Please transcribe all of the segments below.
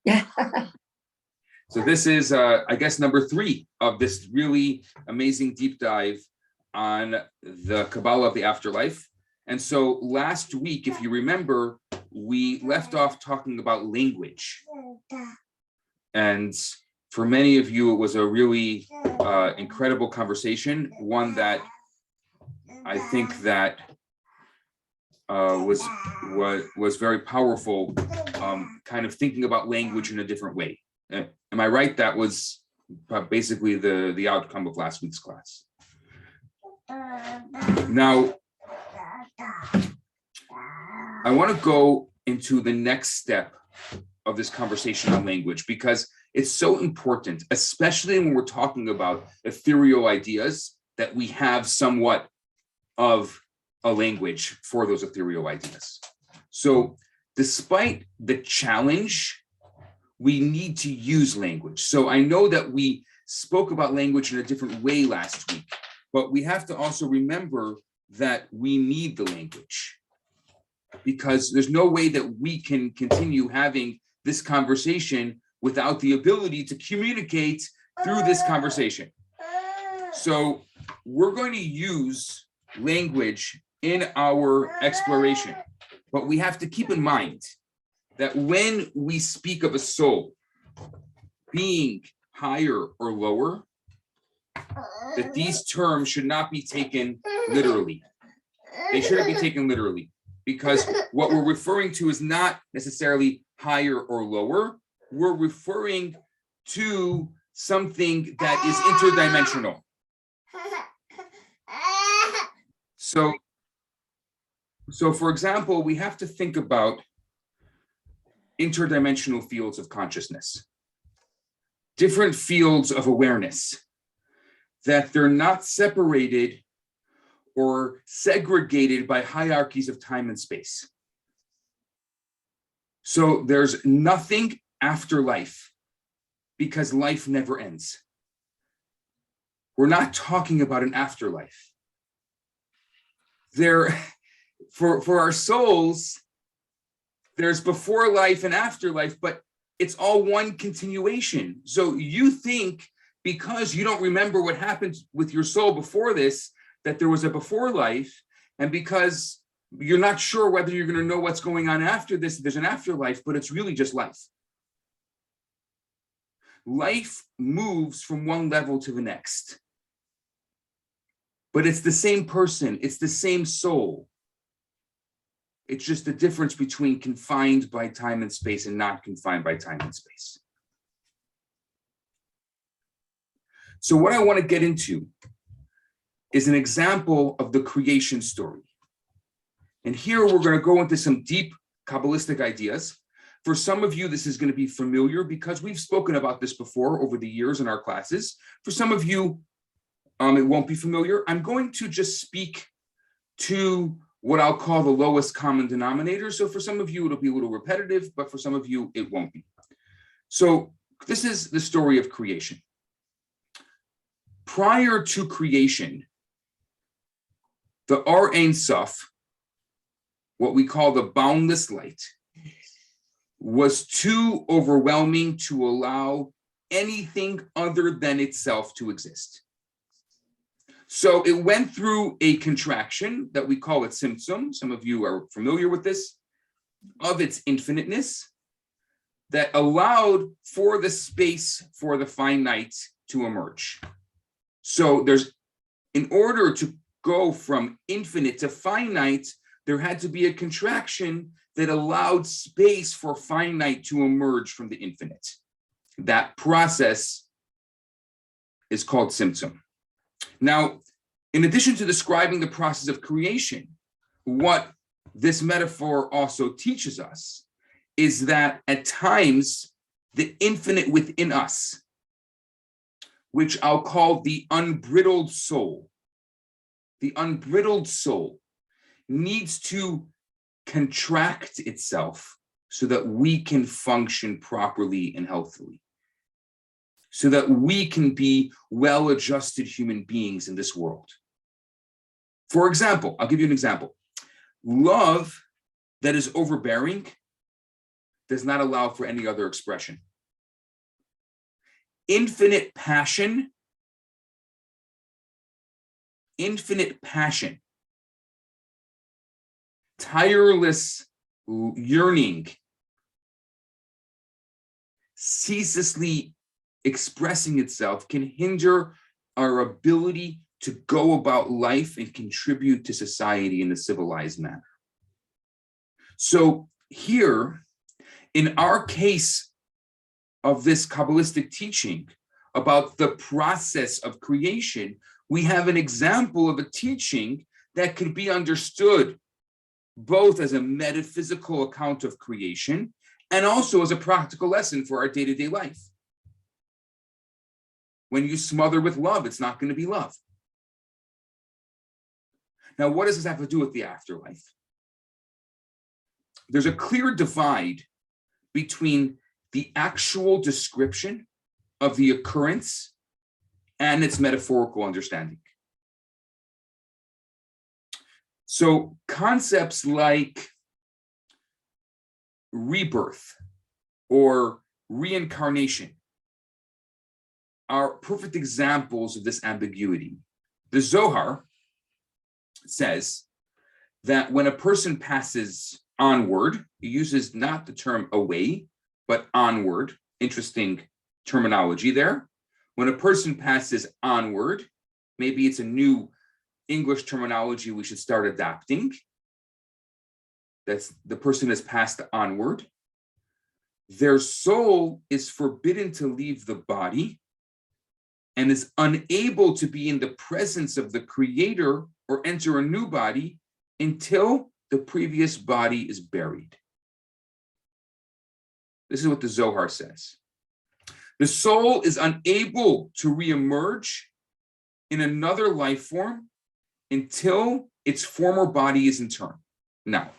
Yeah. So this is, I guess, number 3 of this really amazing deep dive on the Kabbalah of the afterlife. And so last week, if you remember, we left off talking about language. And for many of you, it was a really incredible conversation, one that I think that was very powerful, kind of thinking about language in a different way. Am I right? That was basically the outcome of last week's class. Now, I want to go into the next step of this conversation on language, because it's so important, especially when we're talking about ethereal ideas, that we have somewhat of a language for those ethereal ideas. So despite the challenge, we need to use language. So I know that we spoke about language in a different way last week, but we have to also remember that we need the language, because there's no way that we can continue having this conversation without the ability to communicate through this conversation. So we're going to use language in our exploration, but we have to keep in mind that when we speak of a soul being higher or lower, that these terms should not be taken literally. They shouldn't be taken literally, because what we're referring to is not necessarily higher or lower. We're referring to something that is interdimensional. So for example, we have to think about interdimensional fields of consciousness, different fields of awareness, that they're not separated or segregated by hierarchies of time and space. So there's nothing after life, because life never ends. We're not talking about an afterlife. For our souls, there's before life and afterlife, but it's all one continuation. So you think, because you don't remember what happened with your soul before this, that there was a before life, and because you're not sure whether you're going to know what's going on after this, there's an afterlife, but it's really just life. Life moves from one level to the next, but it's the same person, it's the same soul. It's just the difference between confined by time and space and not confined by time and space. So what I want to get into is an example of the creation story. And here we're going to go into some deep Kabbalistic ideas. For some of you, this is going to be familiar because we've spoken about this before over the years in our classes. For some of you, it won't be familiar. I'm going to just speak to what I'll call the lowest common denominator. So for some of you, it'll be a little repetitive, but for some of you, it won't be. So this is the story of creation. Prior to creation, the Or Ein Sof, what we call the boundless light, was too overwhelming to allow anything other than itself to exist. So it went through a contraction that we call it Tzimtzum. Some of you are familiar with this, of its infiniteness, that allowed for the space for the finite to emerge. So in order to go from infinite to finite, there had to be a contraction that allowed space for finite to emerge from the infinite. That process is called Tzimtzum. Now, in addition to describing the process of creation, what this metaphor also teaches us is that at times, the infinite within us, which I'll call the unbridled soul needs to contract itself so that we can function properly and healthily, so that we can be well-adjusted human beings in this world. For example, I'll give you an example. Love that is overbearing does not allow for any other expression. Infinite passion, tireless yearning, ceaselessly expressing itself can hinder our ability to go about life and contribute to society in a civilized manner. So here, in our case of this Kabbalistic teaching about the process of creation, we have an example of a teaching that could be understood both as a metaphysical account of creation and also as a practical lesson for our day-to-day life. When you smother with love, it's not going to be love. Now, what does this have to do with the afterlife? There's a clear divide between the actual description of the occurrence and its metaphorical understanding. So concepts like rebirth or reincarnation are perfect examples of this ambiguity. The Zohar says that when a person passes onward, he uses not the term away, but onward. Interesting terminology there. When a person passes onward, maybe it's a new English terminology we should start adopting. That's the person has passed onward. Their soul is forbidden to leave the body and is unable to be in the presence of the Creator or enter a new body until the previous body is buried. This is what the Zohar says. The soul is unable to reemerge in another life form until its former body is interred. Now,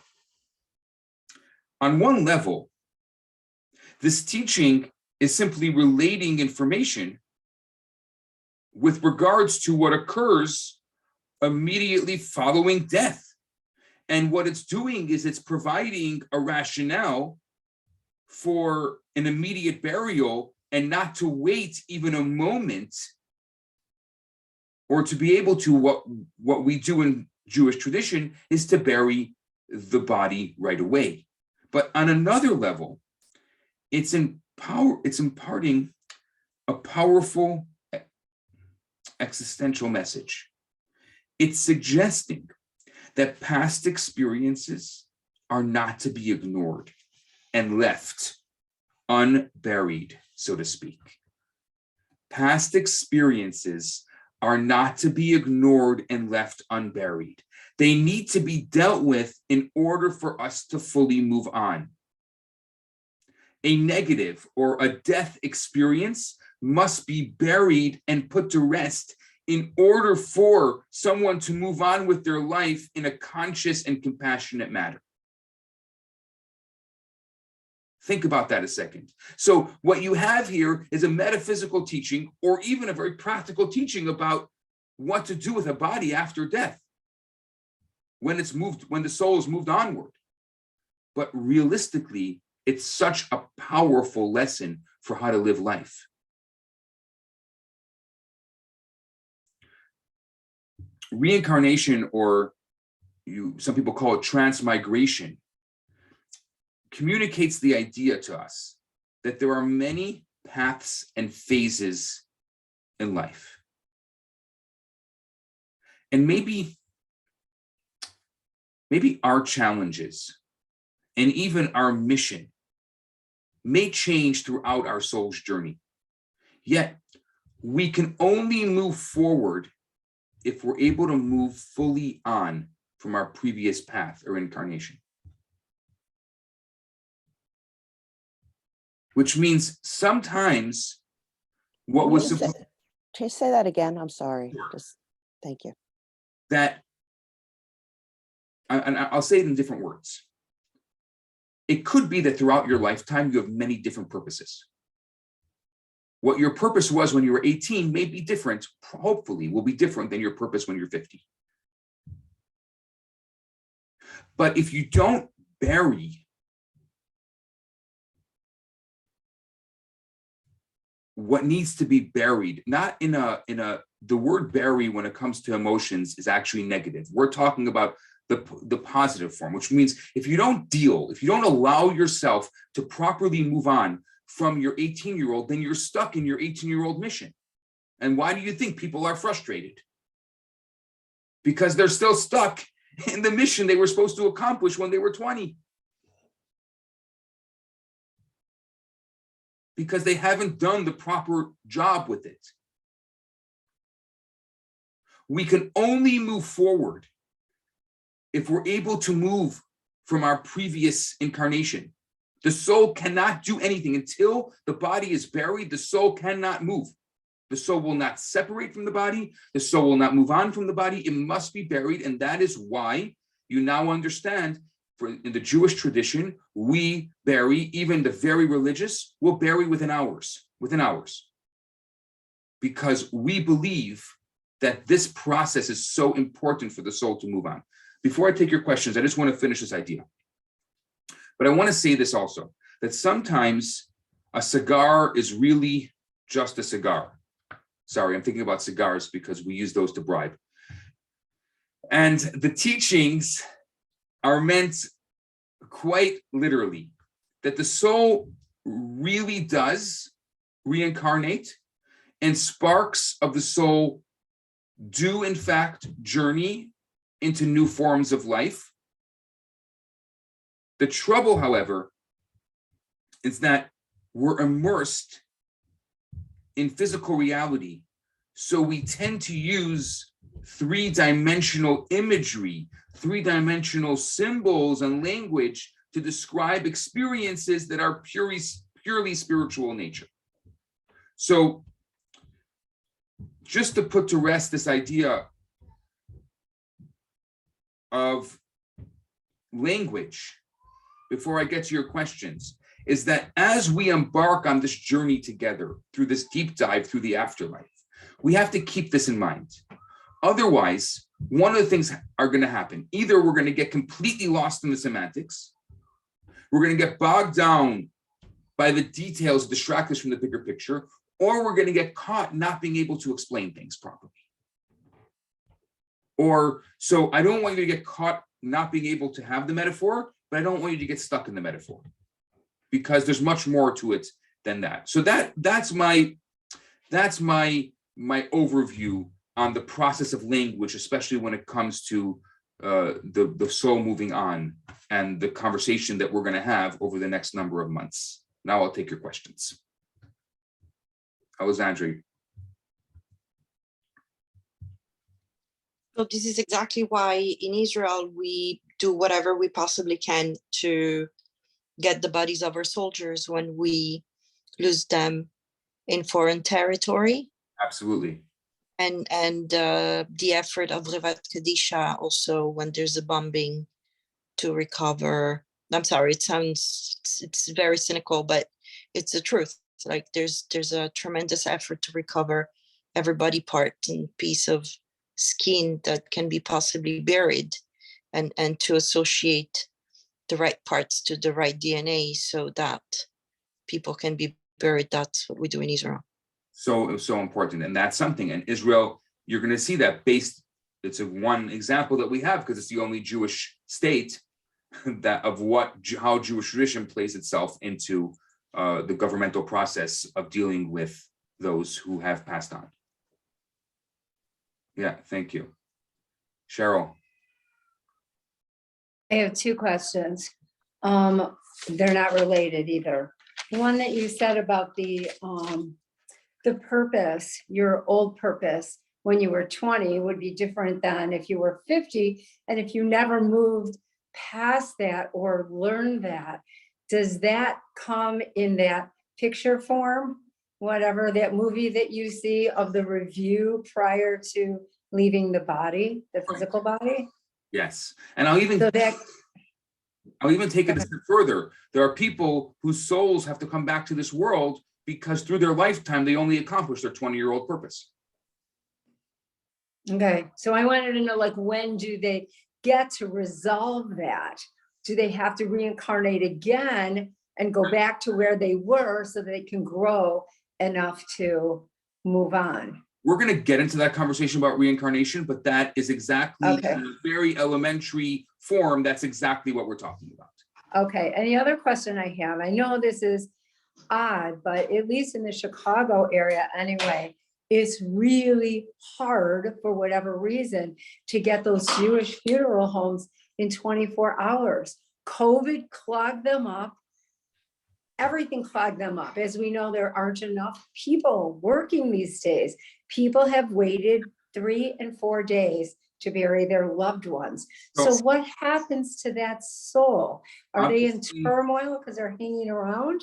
on one level, this teaching is simply relating information with regards to what occurs immediately following death. And what it's doing is it's providing a rationale for an immediate burial and not to wait even a moment, or to be able to, what we do in Jewish tradition is to bury the body right away. But on another level, it's imparting a powerful existential message. It's suggesting that past experiences are not to be ignored and left unburied, so to speak. Past experiences are not to be ignored and left unburied. They need to be dealt with in order for us to fully move on. A negative or a death experience must be buried and put to rest in order for someone to move on with their life in a conscious and compassionate manner. Think about that a second. So what you have here is a metaphysical teaching, or even a very practical teaching about what to do with a body after death, when the soul is moved onward. But realistically, it's such a powerful lesson for how to live life. Reincarnation, or some people call it transmigration, communicates the idea to us that there are many paths and phases in life. And maybe our challenges and even our mission may change throughout our soul's journey. Yet we can only move forward if we're able to move fully on from our previous path or incarnation. Which means sometimes what was supposed... Can you say that again? I'm sorry. Sure. Just thank you. That, and I'll say it in different words. It could be that throughout your lifetime, you have many different purposes. What your purpose was when you were 18 may be different, hopefully will be different than your purpose when you're 50. But if you don't bury what needs to be buried, not the word bury when it comes to emotions is actually negative. We're talking about the positive form, which means if you don't allow yourself to properly move on from your 18-year-old, then you're stuck in your 18-year-old mission. And why do you think people are frustrated? Because they're still stuck in the mission they were supposed to accomplish when they were 20. Because they haven't done the proper job with it. We can only move forward if we're able to move from our previous incarnation. The soul cannot do anything until the body is buried. The soul cannot move. The soul will not separate from the body. The soul will not move on from the body. It must be buried. And that is why you now understand, in the Jewish tradition, we bury, even the very religious will bury within hours. Because we believe that this process is so important for the soul to move on. Before I take your questions, I just want to finish this idea. But I want to say this also, that sometimes a cigar is really just a cigar. Sorry, I'm thinking about cigars because we use those to bribe. And the teachings are meant quite literally, that the soul really does reincarnate, and sparks of the soul do in fact journey into new forms of life. The trouble, however, is that we're immersed in physical reality. So we tend to use three-dimensional imagery, three-dimensional symbols and language to describe experiences that are purely spiritual in nature. So just to put to rest this idea of language, before I get to your questions, is that as we embark on this journey together through this deep dive through the afterlife, we have to keep this in mind. Otherwise, one of the things are going to happen. Either we're going to get completely lost in the semantics, we're going to get bogged down by the details, distract us from the bigger picture, or we're going to get caught not being able to explain things properly. So I don't want you to get caught not being able to have the metaphor, but I don't want you to get stuck in the metaphor, because there's much more to it than that. So that's my overview on the process of language, especially when it comes to the soul moving on and the conversation that we're going to have over the next number of months. Now I'll take your questions. Alexandre. So this is exactly why in Israel we do whatever we possibly can to get the bodies of our soldiers when we lose them in foreign territory. Absolutely. And the effort of Revat Kadisha also when there's a bombing to recover. I'm sorry, it's very cynical, but it's the truth. Like there's a tremendous effort to recover every body part and piece of skin that can be possibly buried, and to associate the right parts to the right DNA so that people can be buried. That's what we do in Israel. So important. And that's something in Israel, you're going to see that it's one example that we have, because it's the only Jewish state that how Jewish tradition plays itself into the governmental process of dealing with those who have passed on. Yeah, thank you. Cheryl. I have two questions. They're not related either. One that you said about the purpose, your old purpose when you were 20 would be different than if you were 50. And if you never moved past that or learned that, does that come in that picture form? Whatever that movie that you see of the review prior to leaving the body, the physical body? Yes. And I'll even take it a step further. There are people whose souls have to come back to this world because through their lifetime, they only accomplish their 20-year-old purpose. Okay. So I wanted to know, like, when do they get to resolve that? Do they have to reincarnate again and go back to where they were so that they can grow enough to move on. We're going to get into that conversation about reincarnation, but that is exactly Okay. in a very elementary form. That's exactly what we're talking about. Okay, and the other question I have, I know this is odd, but at least in the Chicago area anyway, it's really hard for whatever reason to get those Jewish funeral homes in 24 hours. COVID clogged them up. Everything clogged them up. As we know, there aren't enough people working these days. People have waited 3 and 4 days to bury their loved ones. So Well, what happens to that soul? Are they in obviously- turmoil because they're hanging around?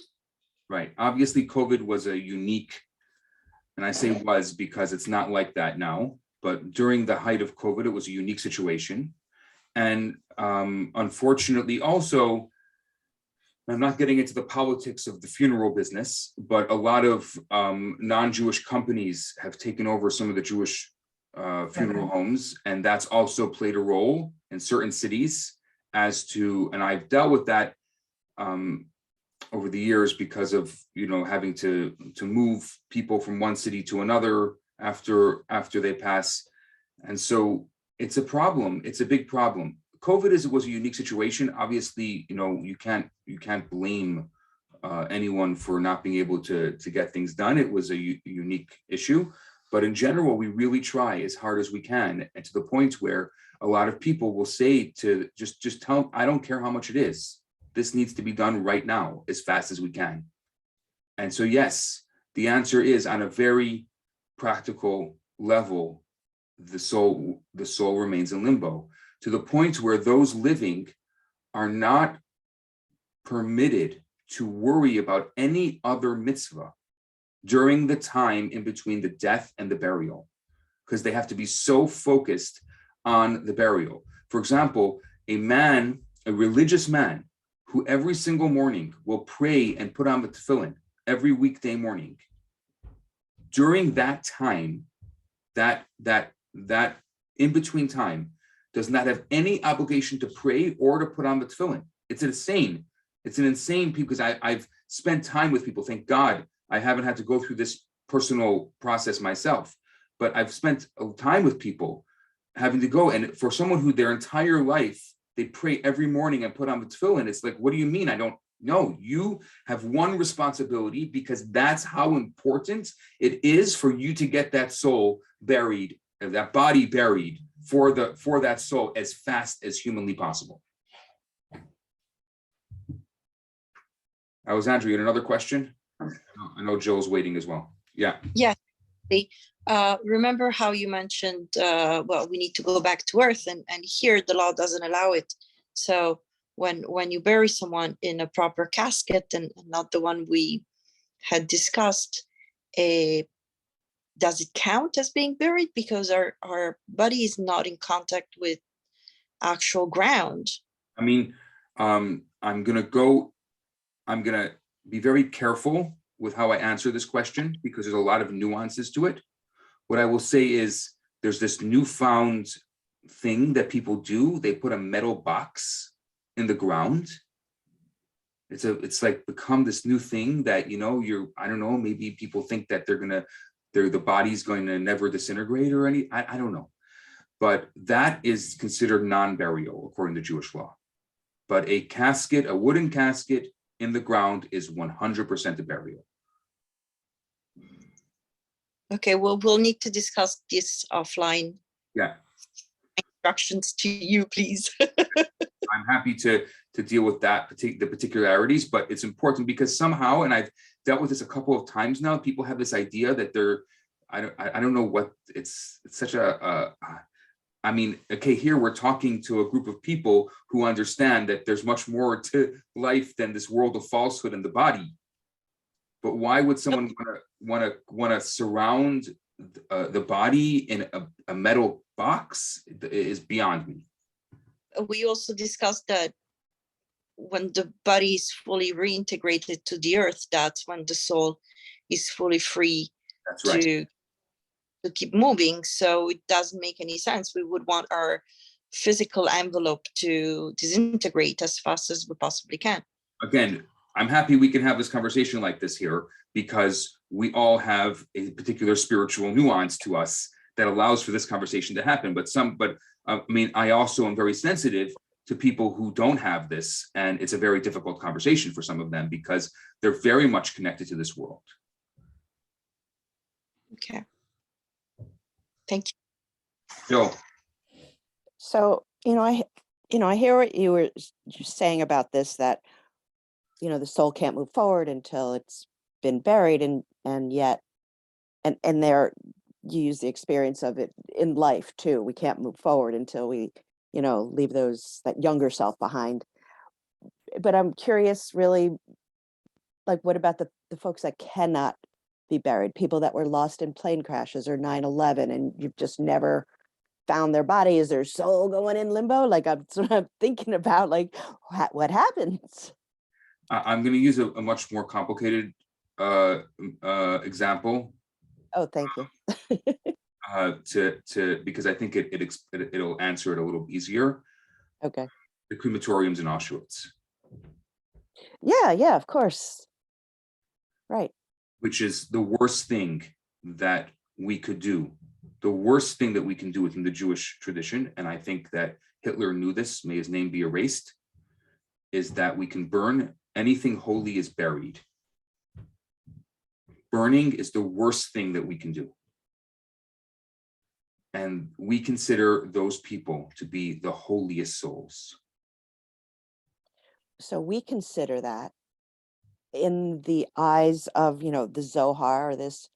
Right. Obviously, COVID was a unique, and I say was because it's not like that now, but during the height of COVID, it was a unique situation. And unfortunately, also, I'm not getting into the politics of the funeral business, but a lot of non-Jewish companies have taken over some of the Jewish funeral homes, and that's also played a role in certain cities as to, and I've dealt with that over the years because of, you know, having to move people from one city to another after they pass. And so it's a problem. It's a big problem. COVID was a unique situation. Obviously, you know, you can't blame anyone for not being able to get things done. It was a unique issue, but in general, we really try as hard as we can, and to the point where a lot of people will say to just tell, I don't care how much it is. This needs to be done right now, as fast as we can. And so, yes, the answer is, on a very practical level, the soul remains in limbo, to the point where those living are not permitted to worry about any other mitzvah during the time in between the death and the burial, because they have to be so focused on the burial. For example, a religious man, who every single morning will pray and put on the tefillin every weekday morning, during that time, that in between time, does not have any obligation to pray or to put on the tefillin. It's insane. It's an insane, because I've spent time with people. Thank God I haven't had to go through this personal process myself, but I've spent time with people having to go, and for someone who their entire life they pray every morning and put on the tefillin, it's like, what do you mean? I don't know. You have one responsibility, because that's how important it is for you to get that soul buried, that body buried for that soul as fast as humanly possible. Alexandra, you had another question? I know Jill's waiting as well. Yeah. Yeah. Remember how you mentioned, well, we need to go back to earth, and here the law doesn't allow it. So when you bury someone in a proper casket, and not the one we had discussed, does it count as being buried? Because our body is not in contact with actual ground. I mean, I'm gonna be very careful with how I answer this question, because there's a lot of nuances to it. What I will say is, there's this newfound thing that people do. They put a metal box in the ground. It's like become this new thing that, you know, I don't know, maybe people think that the body's going to never disintegrate or I don't know. But that is considered non-burial according to Jewish law. But a wooden casket in the ground is 100% a burial. Okay, well, we'll need to discuss this offline. Yeah. Instructions to you, please. I'm happy to deal with the particularities, but it's important because somehow, and I've dealt with this a couple of times now, people have this idea that I don't know what, it's such I mean, okay, here we're talking to a group of people who understand that there's much more to life than this world of falsehood in the body. But why would someone want to surround the body in a metal box? Is beyond me. We also discussed that when the body is fully reintegrated to the earth, that's when the soul is fully free. That's right. to keep moving. So it doesn't make any sense. We would want our physical envelope to disintegrate as fast as we possibly can. Again, I'm happy we can have this conversation like this here, because we all have a particular spiritual nuance to us that allows for this conversation to happen. But I mean, I also am very sensitive to people who don't have this, and it's a very difficult conversation for some of them because they're very much connected to this world. Okay. Thank you. Bill. So, I hear what you were saying about this, that, the soul can't move forward until it's been buried, and yet, and there, you use the experience of it in life too. We can't move forward until we, leave that younger self behind. But I'm curious, really, like, what about the folks that cannot be buried, people that were lost in plane crashes or 9/11, and you've just never found their body? Is their soul going in limbo? Like, that's what I'm thinking about, like, what happens? I'm going to use a much more complicated example. Oh, thank you. Because I think it'll answer it a little easier. Okay. The crematoriums in Auschwitz. Yeah, of course. Right. Which is the worst thing that we could do. The worst thing that we can do within the Jewish tradition, and I think that Hitler knew this, may his name be erased, is that we can burn anything holy is buried. Burning is the worst thing that we can do. And we consider those people to be the holiest souls. So we consider that in the eyes of, the Zohar, or this,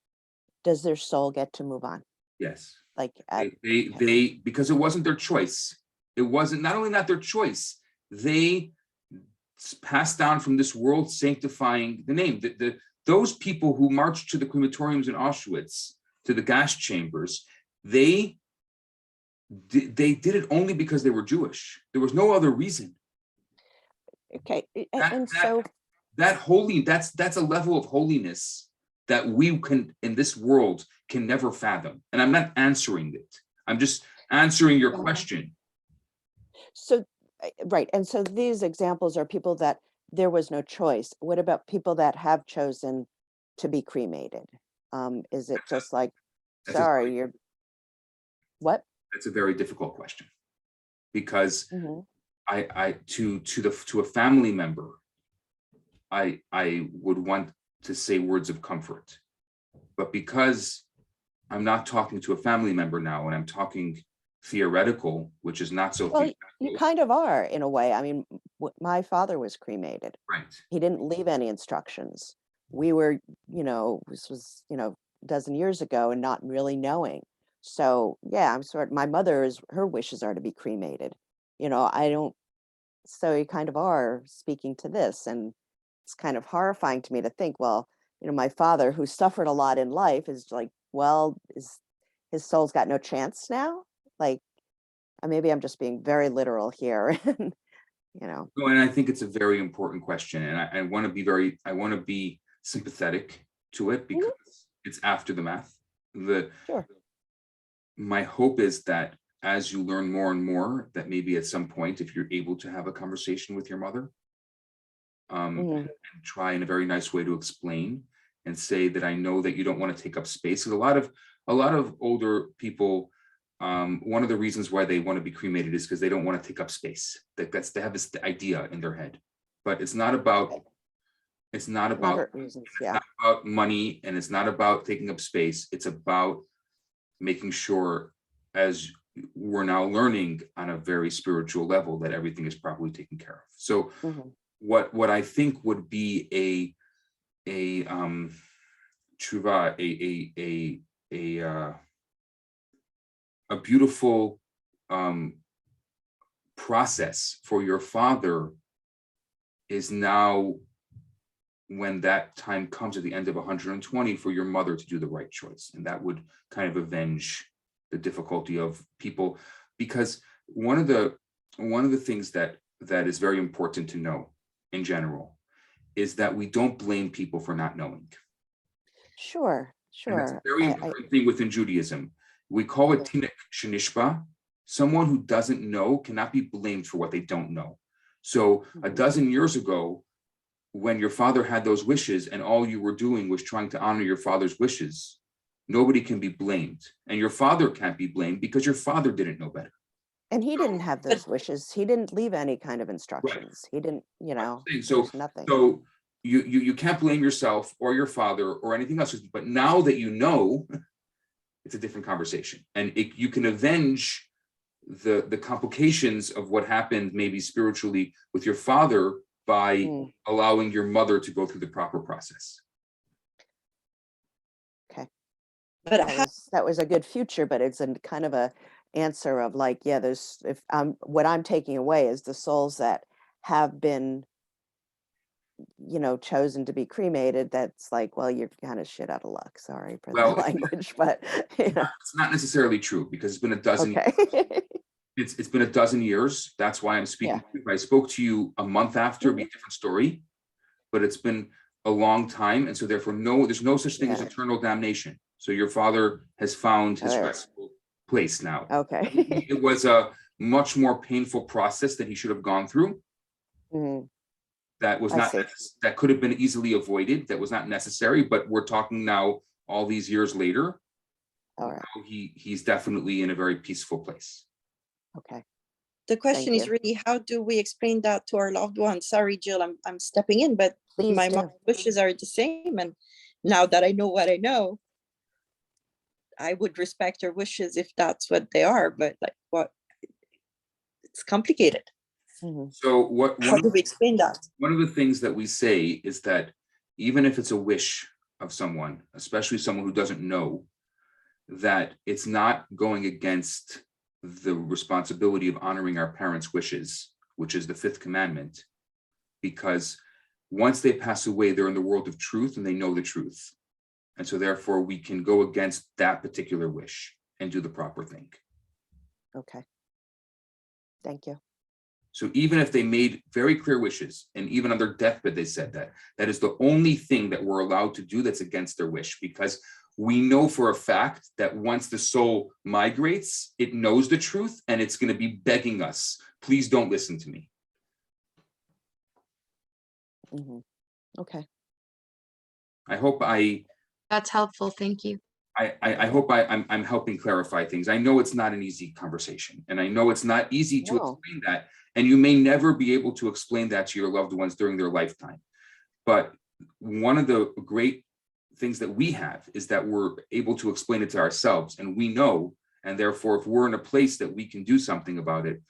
does their soul get to move on? Yes. Like, they because it wasn't their choice. It wasn't, not only not their choice, they passed down from this world sanctifying the name. Those people who marched to the crematoriums in Auschwitz, to the gas chambers, they did it only because they were Jewish. There was no other reason. okay. That's a level of holiness that we can, in this world, can never fathom. And I'm not answering it. I'm just answering your question. So, right. And so these examples are people that there was no choice. What about people that have chosen to be cremated? Is it just like, sorry, you're what? That's a very difficult question, because Mhm. to a family member, I would want to say words of comfort, but because I'm not talking to a family member now, and I'm talking theoretical, which is not so Well, theoretical. you kind of are, in a way. I mean, my father was cremated. Right. He didn't leave any instructions. We were, this was, a dozen years ago, and not really knowing. So yeah, my her wishes are to be cremated. I don't, so you kind of are speaking to this, and it's kind of horrifying to me to think, well, my father, who suffered a lot in life, is like, well, his soul's got no chance now? Like, maybe I'm just being very literal here. No, and I think it's a very important question, and I want to be sympathetic to it, because it's after the math. Sure. My hope is that as you learn more and more, that maybe at some point, if you're able to have a conversation with your mother, and try in a very nice way to explain and say that I know that you don't want to take up space. Because a lot of older people, one of the reasons why they want to be cremated is because they don't want to take up space. They have this idea in their head, but it's not about reasons. it's not about money, and it's not about taking up space. It's about making sure, as we're now learning on a very spiritual level, that everything is properly taken care of. So what I think would be a tshuva, a beautiful process for your father is now, when that time comes at the end of 120, for your mother to do the right choice. And that would kind of avenge the difficulty of people, because one of the things that is very important to know in general is that we don't blame people for not knowing. Sure. And that's a very important thing within Judaism. We call it tinek shenishba. Someone who doesn't know cannot be blamed for what they don't know. So a dozen years ago, when your father had those wishes and all you were doing was trying to honor your father's wishes, nobody can be blamed. And your father can't be blamed because your father didn't know better. And he didn't have those wishes. He didn't leave any kind of instructions. He didn't, you know, So, there's nothing. so you can't blame yourself or your father or anything else. But now that you know, it's a different conversation. And you can avenge the complications of what happened maybe spiritually with your father by allowing your mother to go through the proper process. Okay. But That was a good future, but it's a kind of a answer of like, yeah, there's, if what I'm taking away is the souls that have been, you know, chosen to be cremated. That's like, well, you're kind of shit out of luck. Sorry for the language, but you know. It's not necessarily true because it's been a dozen. Okay. It's been a dozen years. That's why I'm speaking. If I spoke to you a month after, it'd be a different story. But it's been a long time, and so therefore, there's no such thing as eternal damnation. So your father has found his restful place now. Okay. It was a much more painful process that he should have gone through. That was not, that could have been easily avoided. That was not necessary. But we're talking now, all these years later. All right. He's definitely in a very peaceful place. Okay. the question is really, how do we explain that to our loved ones? Sorry, Jill, I'm stepping in, but Please my do. mom's wishes are the same. And now that I know what I know, I would respect her wishes if that's what they are, but like what, it's complicated. So how do we explain that? One of the things that we say is that even if it's a wish of someone, especially someone who doesn't know, that it's not going against the responsibility of honoring our parents' wishes, which is the fifth commandment, because once they pass away, they're in the world of truth and they know the truth. And so therefore we can go against that particular wish and do the proper thing. Okay. Thank you. So even if they made very clear wishes, and even on their deathbed, they said that is the only thing that we're allowed to do that's against their wish, because we know for a fact that once the soul migrates, it knows the truth and it's going to be begging us, please don't listen to me. Okay. I hope That's helpful. Thank you. I hope I'm helping clarify things. I know it's not an easy conversation, and I know it's not easy to explain that, and you may never be able to explain that to your loved ones during their lifetime. But one of the great things that we have is that we're able to explain it to ourselves, and we know, and therefore if we're in a place that we can do something about it,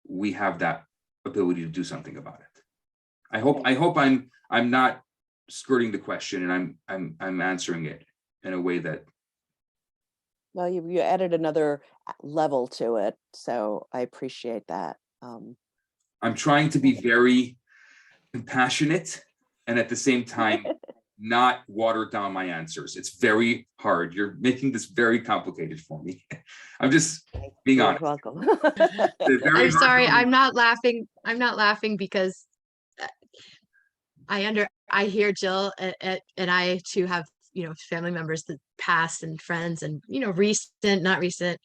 we have that ability to do something about it. I hope I'm not skirting the question, and I'm answering it in a way that. Well, you added another level to it, so I appreciate that. I'm trying to be very compassionate and at the same time not water down my answers. It's very hard. You're making this very complicated for me. I'm just being honest. You're welcome. I'm sorry. I'm not laughing. I'm not laughing because I hear Jill, and I too have, family members that passed and friends and, recent, not recent.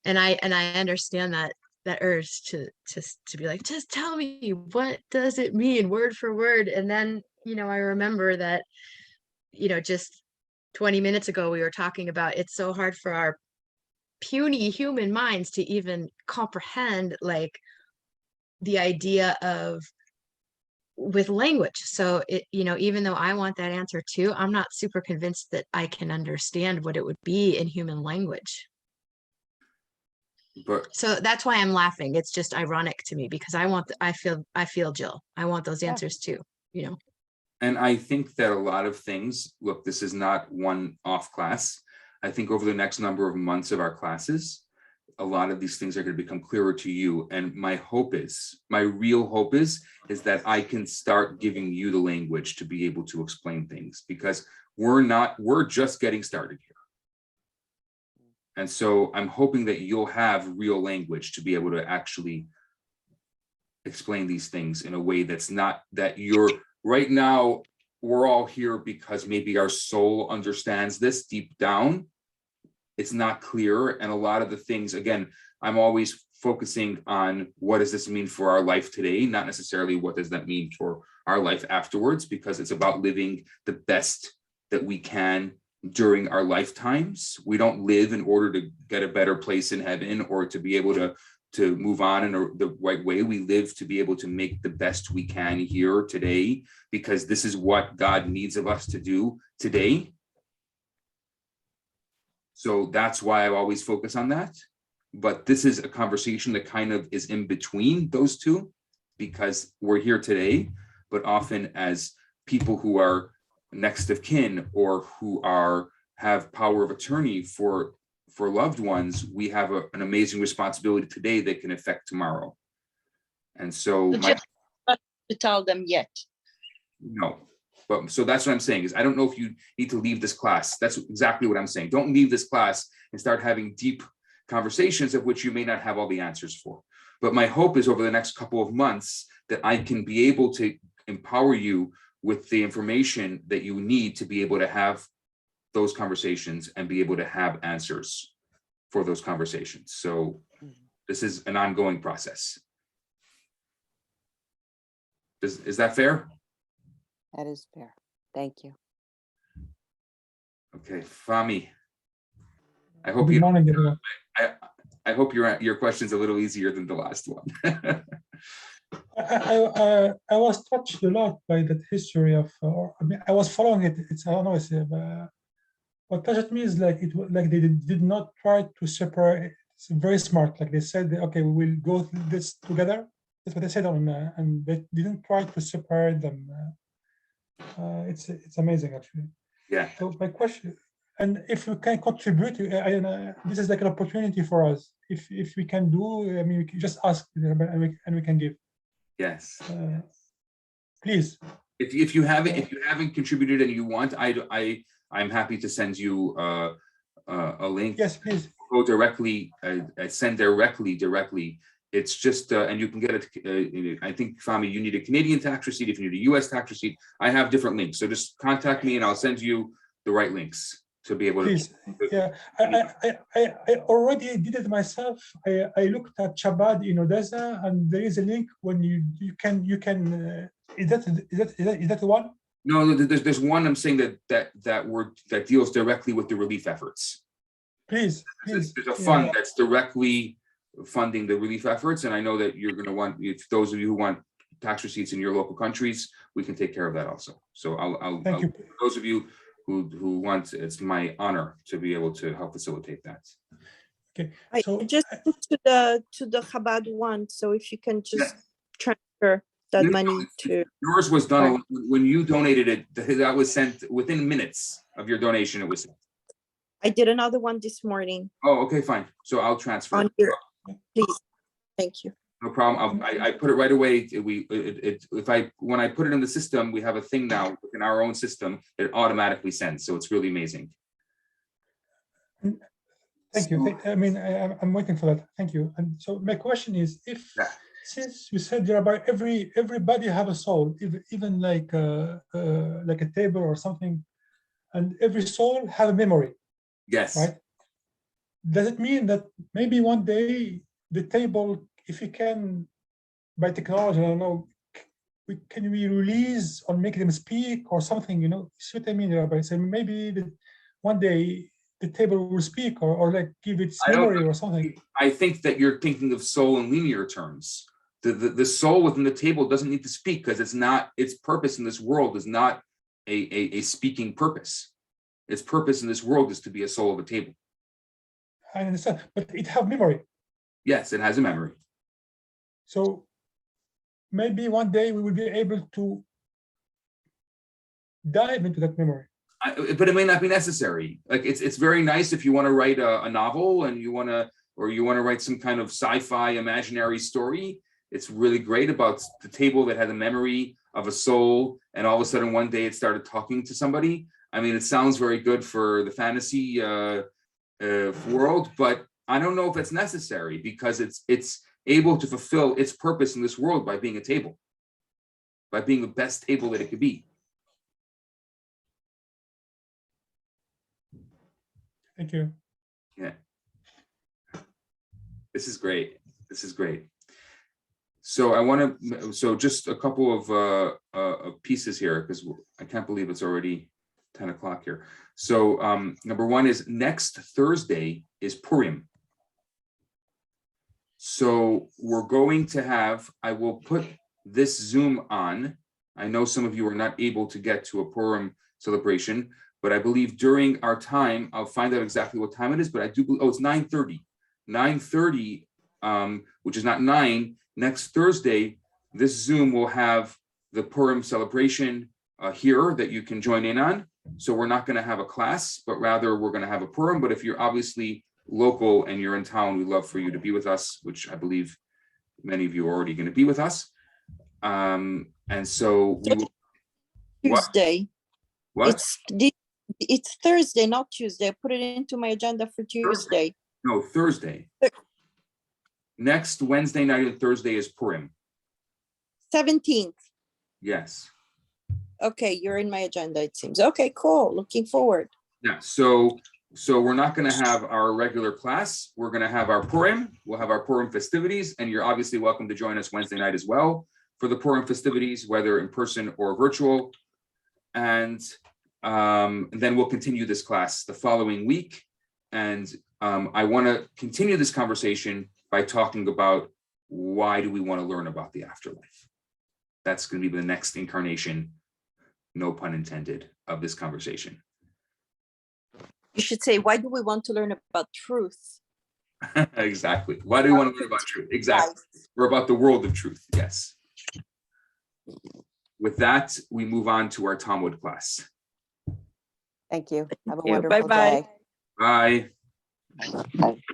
And I understand that urge to be like, just tell me, what does it mean word for word? And then, I remember that, just 20 minutes ago, we were talking about, it's so hard for our puny human minds to even comprehend like the idea of with language. So it, even though I want that answer too, I'm not super convinced that I can understand what it would be in human language. But so that's why I'm laughing. It's just ironic to me because I feel Jill. I want those answers too, And I think that a lot of things, look, this is not one off class. I think over the next number of months of our classes, a lot of these things are going to become clearer to you. And my real hope is that I can start giving you the language to be able to explain things, because we're just getting started here. And so I'm hoping that you'll have real language to be able to actually explain these things in a way that's not that you're right now. We're all here because maybe our soul understands this deep down. It's not clear. And a lot of the things, again, I'm always focusing on what does this mean for our life today, not necessarily what does that mean for our life afterwards, because it's about living the best that we can during our lifetimes. We don't live in order to get a better place in heaven or to be able to move on in the right way. We live to be able to make the best we can here today, because this is what God needs of us to do today. So that's why I always focus on that. But this is a conversation that kind of is in between those two, because we're here today, but often as people who are next of kin or who have power of attorney for loved ones, we have an amazing responsibility today that can affect tomorrow. And so Just not to tell them yet. no, but so that's what I'm saying is I don't know if you need to leave this class. That's exactly what I'm saying. Don't leave this class and start having deep conversations of which you may not have all the answers for. But my hope is over the next couple of months that I can be able to empower you with the information that you need to be able to have those conversations and be able to have answers for those conversations. So this is an ongoing process. Is that fair? That is fair. Thank you. Okay, Fami. I hope Good morning, everyone. I hope your question's a little easier than the last one. I was touched a lot by that history of, I mean, I was following it. It's, I don't know, what touched me is like like they did not try to separate. It's very smart. Like they said, okay, we will go through this together. That's what they said on, and they didn't try to separate them. It's amazing, actually. Yeah. So my question, and if we can contribute, this is like an opportunity for us. If we can do, I mean, we can just ask, and we can give. Yes. Please. If you haven't contributed and you want, I'm happy to send you a link. Yes, please. Go directly, send directly. It's just, and you can get it. I think, Fami, you need a Canadian tax receipt. If you need a US tax receipt, I have different links. So just contact me and I'll send you the right links to be able Please. to. Yeah, I already did it myself. I looked at Chabad in Odessa, and there is a link when you can. Is that the one? No, there's one I'm saying that deals directly with the relief efforts. Please. There's a fund that's directly funding the relief efforts, and I know that you're going to want, if those of you who want tax receipts in your local countries, we can take care of that also. So I'll Thank you. those of you who want, it's my honor to be able to help facilitate that. Okay. I So just put to the Chabad one. So if you can just transfer that money to. Yours was done when you donated it. That was sent within minutes of your donation. It was sent. I did another one this morning Oh, okay, fine. So I'll transfer. on here. Please. Thank you. No problem. I put it right away. When I put it in the system, we have a thing now in our own system that automatically sends. So it's really amazing. thank you. I mean, I'm waiting for that. Thank you. And so my question is, since you said everybody have a soul, even like a table or something, and every soul have a memory. Yes. Right. Does it mean that maybe one day the table, if you can, by technology, I don't know, can we release or make them speak or something? You know, see what I mean, Rabbi? So maybe one day the table will speak or like give its memory or something. I think that you're thinking of soul in linear terms. The soul within the table doesn't need to speak because its purpose in this world is not a speaking purpose. Its purpose in this world is to be a soul of a table. I understand, but it have memory. Yes, it has a memory. So maybe one day we will be able to dive into that memory. But it may not be necessary. Like it's very nice if you want to write a novel and you want to write some kind of sci-fi imaginary story. It's really great about the table that had a memory of a soul, and all of a sudden one day it started talking to somebody. I mean, it sounds very good for the fantasy world, but I don't know if it's necessary because it's able to fulfill its purpose in this world by being a table, by being the best table that it could be. Thank you. Yeah. This is great. This is great. So I want to, so just a couple of pieces here, because I can't believe it's already 10 o'clock here. So number one is next Thursday is Purim. So we're going to have, I will put this Zoom on. I know some of you are not able to get to a Purim celebration, but I believe during our time, I'll find out exactly what time it is, but I do believe, oh, it's 9:30. 9:30, which is not 9. Next Thursday, this Zoom will have the Purim celebration here that you can join in on. So we're not going to have a class, but rather we're going to have a Purim. But if you're obviously local and you're in town, we'd love for you to be with us, which I believe many of you are already going to be with us. And so we will, Tuesday. what? It's Thursday, not Tuesday. I put it into my agenda for Tuesday. No, Thursday. Next Wednesday night and Thursday is Purim. 17th. Yes. Okay, you're in my agenda, it seems. Okay, cool. Looking forward. Yeah. So we're not going to have our regular class. We're going to have our Purim. We'll have our Purim festivities, and you're obviously welcome to join us Wednesday night as well for the Purim festivities, whether in person or virtual. And then we'll continue this class the following week. And I want to continue this conversation by talking about why do we want to learn about the afterlife. That's going to be the next incarnation, no pun intended, of this conversation. You should say, why do we want to learn about truth? Exactly. Why do we want to learn about truth? Exactly. We're about the world of truth. Yes. With that, we move on to our Talmud class. Thank you. Have a you. wonderful Bye-bye. day. Bye.